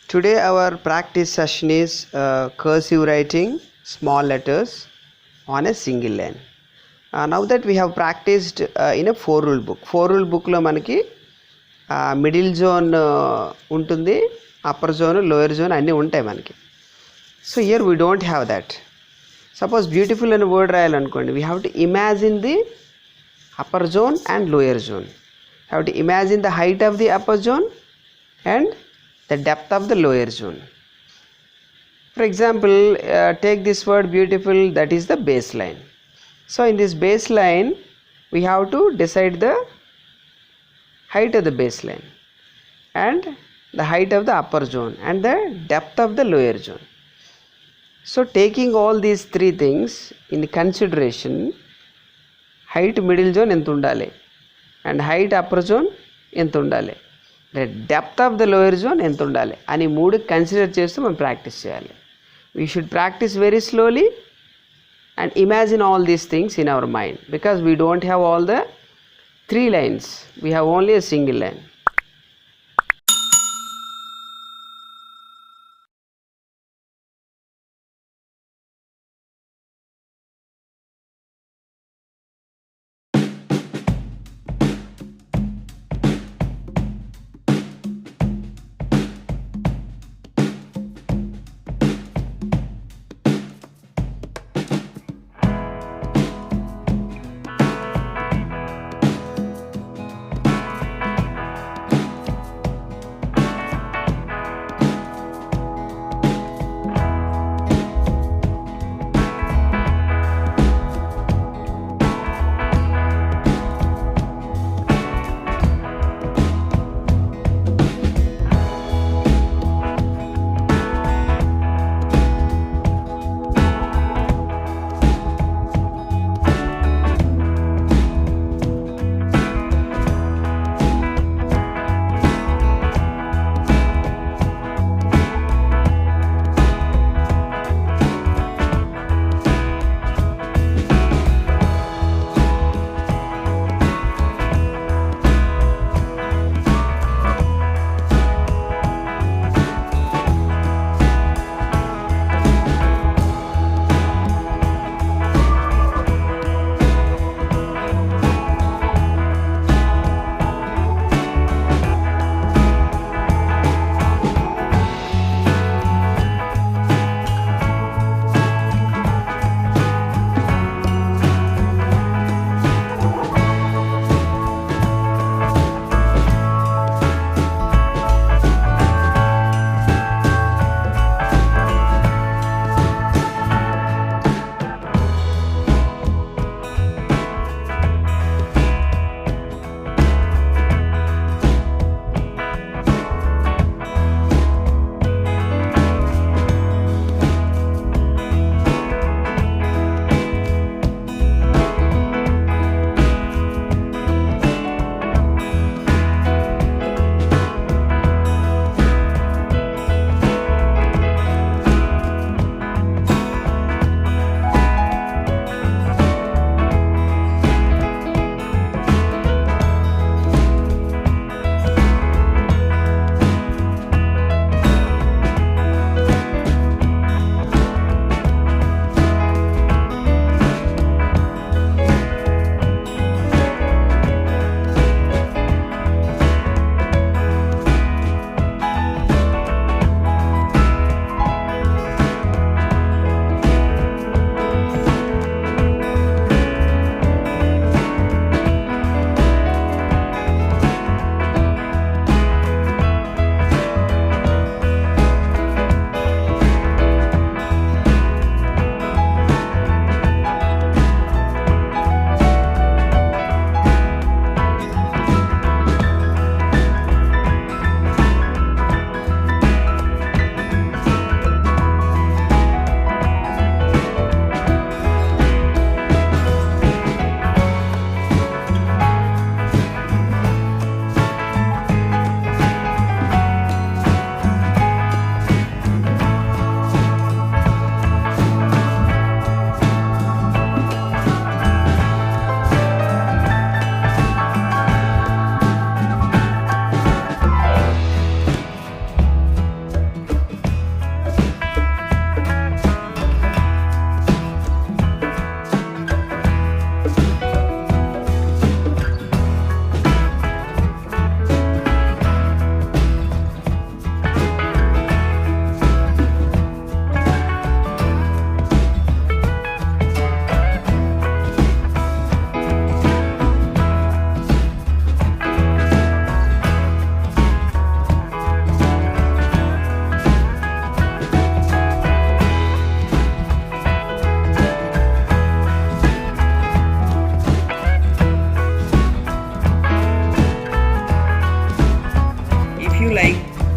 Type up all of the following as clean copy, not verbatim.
Today our practice session is cursive writing small letters on a single line. Now that we have practiced in a 4 rule book. 4 rule book lo manaki middle zone ఉంటుంది, upper zone, lower zone అన్నీ ఉంటాయి మనకి. So here we don't have that. Suppose beautiful అనే word రాయాలనుకోండి, we have to imagine the upper zone and lower zone. Have to imagine the height of the upper zone and the depth of the lower zone. For example, take this word beautiful, that is the baseline. So in this baseline we have to decide the height of the baseline and the height of the upper zone and the depth of the lower zone. So taking all these three things in consideration, height middle zone ఎంత ఉండాలి and height upper zone ఎంత ఉండాలి, the depth of the lower zone ఎంత ఉండాలి అని మూడు consider చేస్తూ మనం ప్రాక్టీస్ చేయాలి. We should practice very slowly and imagine all these things in our mind, because we don't have all the 3 lines, we have only a single line.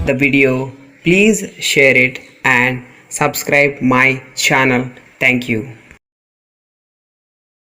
the video, please share it and subscribe my channel. Thank you.